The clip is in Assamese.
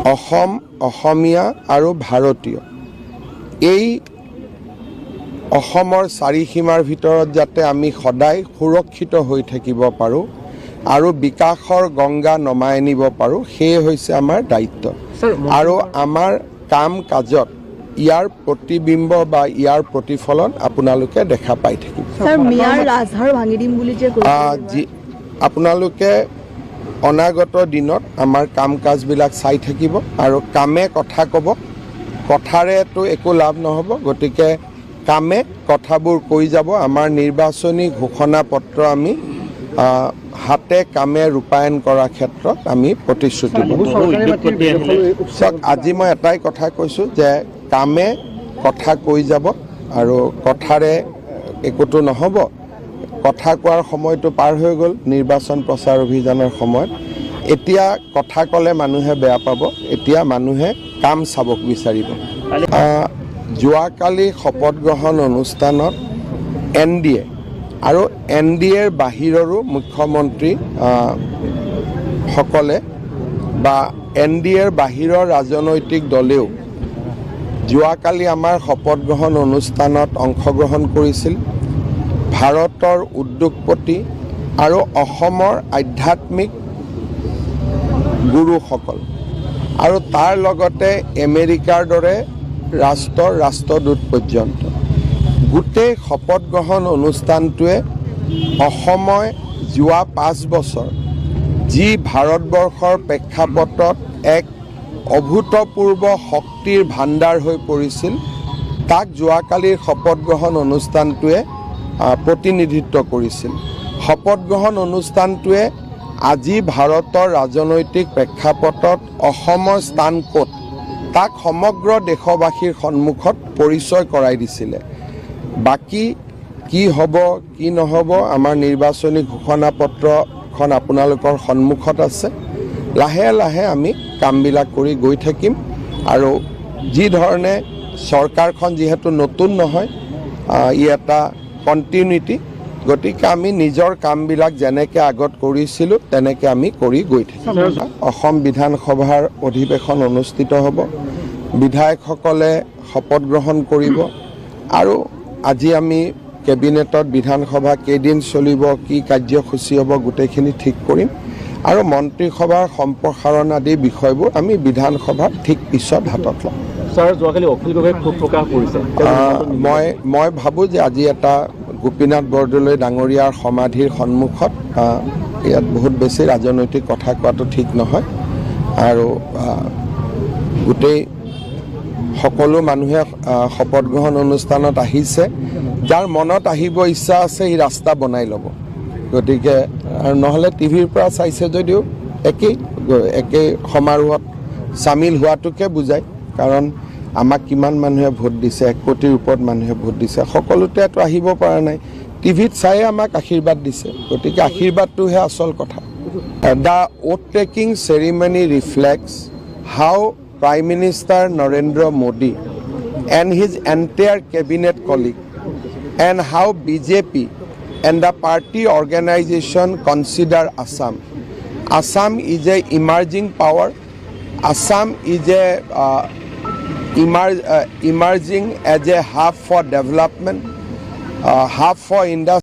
অসম, অসমীয়া আৰু ভাৰতীয় এই অসমৰ চাৰিসীমাৰ ভিতৰত যাতে আমি সদায় সুৰক্ষিত হৈ থাকিব পাৰোঁ আৰু বিকাশৰ গংগা নমাই আনিব পাৰোঁ, সেয়ে হৈছে আমাৰ দায়িত্ব। আৰু আমাৰ কাম কাজত ইয়াৰ প্ৰতিবিম্ব বা ইয়াৰ প্ৰতিফলন আপোনালোকে দেখা পাই থাকিব। আপোনালোকে অনাগত দিনত আমাৰ কাম কাজবিলাক চাই থাকিব আৰু কামে কথা ক'ব, কথাৰেতো একো লাভ নহ'ব, গতিকে কামে কথাবোৰ কৈ যাব। আমাৰ নিৰ্বাচনী ঘোষণা পত্ৰ আমি হাতে কামে ৰূপায়ণ কৰাৰ ক্ষেত্ৰত আমি প্ৰতিশ্ৰুতিবদ্ধ। চাওক, আজি মই এটাই কথা কৈছোঁ যে কামে কথা কৈ যাব আৰু কথাৰে একোতো নহ'ব। কথা কোৱাৰ সময়টো পাৰ হৈ গ'ল নিৰ্বাচন প্ৰচাৰ অভিযানৰ সময়ত। এতিয়া কথা ক'লে মানুহে বেয়া পাব, এতিয়া মানুহে কাম চাব বিচাৰিব। যোৱাকালি শপত গ্ৰহণ অনুষ্ঠানত NDA আৰু NDAৰ বাহিৰৰো মুখ্যমন্ত্ৰী সকলে বা NDAৰ বাহিৰৰ ৰাজনৈতিক দলেও যোৱাকালি আমাৰ শপত গ্ৰহণ অনুষ্ঠানত অংশগ্ৰহণ কৰিছিল। ভাৰতৰ উদ্যোগপতি আৰু অসমৰ আধ্যাত্মিক গুৰুসকল আৰু তাৰ লগতে আমেৰিকাৰ দৰে ৰাষ্ট্ৰদূত পৰ্যন্ত গোটেই শপত গ্ৰহণ অনুষ্ঠানটোৱে অসমে যোৱা 5 বছৰ যি ভাৰতবৰ্ষৰ প্ৰেক্ষাপটত এক অভূতপূৰ্ব শক্তিৰ ভাণ্ডাৰ হৈ পৰিছিল, তাক যোৱাকালিৰ শপত গ্ৰহণ অনুষ্ঠানটোৱে প্ৰতিনিধিত্ব কৰিছিল। শপত গ্ৰহণ অনুষ্ঠানটোৱে আজি ভাৰতৰ ৰাজনৈতিক প্ৰেক্ষাপটত অসমৰ স্থান ক'ত তাক সমগ্ৰ দেশবাসীৰ সন্মুখত পৰিচয় কৰাই দিছিলে। বাকী কি হ'ব কি নহ'ব আমাৰ নিৰ্বাচনী ঘোষণা পত্ৰখন আপোনালোকৰ সন্মুখত আছে। লাহে লাহে আমি কামবিলাক কৰি গৈ থাকিম আৰু যি ধৰণে চৰকাৰখন যিহেতু নতুন নহয়, ই এটা কণ্টিনিউটি, গতিকে আমি নিজৰ কামবিলাক যেনেকৈ আগত কৰিছিলোঁ তেনেকৈ আমি কৰি গৈ থাকিম। অসম বিধানসভাৰ অধিৱেশন অনুষ্ঠিত হ'ব, বিধায়কসকলে শপত গ্ৰহণ কৰিব আৰু আজি আমি কেবিনেটত বিধানসভা কেইদিন চলিব, কি কাৰ্যসূচী হ'ব গোটেইখিনি ঠিক কৰিম আৰু মন্ত্ৰীসভাৰ সম্প্ৰসাৰণ আদি বিষয়বোৰ আমি বিধানসভাৰ ঠিক পিছত হাতত ল'ম। মই ভাবোঁ যে আজি এটা গোপীনাথ বৰদলৈ ডাঙৰীয়াৰ সমাধিৰ সন্মুখত ইয়াত বহুত বেছি ৰাজনৈতিক কথা কোৱাটো ঠিক নহয় আৰু গোটেই সকলো মানুহে শপত গ্ৰহণ অনুষ্ঠানত আহিছে, যাৰ মনত আহিব ইচ্ছা আছে সি ৰাস্তা বনাই ল'ব। গতিকে আৰু নহ'লে টিভিৰ পৰা চাইছে যদিও একেই সমাৰোহত চামিল হোৱাটোকে বুজায়, কাৰণ আমাক কিমান মানুহে ভোট দিছে, 1 কোটিৰ ওপৰত মানুহে ভোট দিছে, সকলোতেতো আহিব পৰা নাই, টিভিত চায়ে আমাক আশীৰ্বাদ দিছে, গতিকে আশীৰ্বাদটোহে আচল কথা। The oath taking ceremony reflects how Prime Minister Narendra Modi and his entire cabinet colleague and how BJP and the party organization consider Assam. Assam is a emerging power. Assam is a emerging as a hub for development, hub for industry.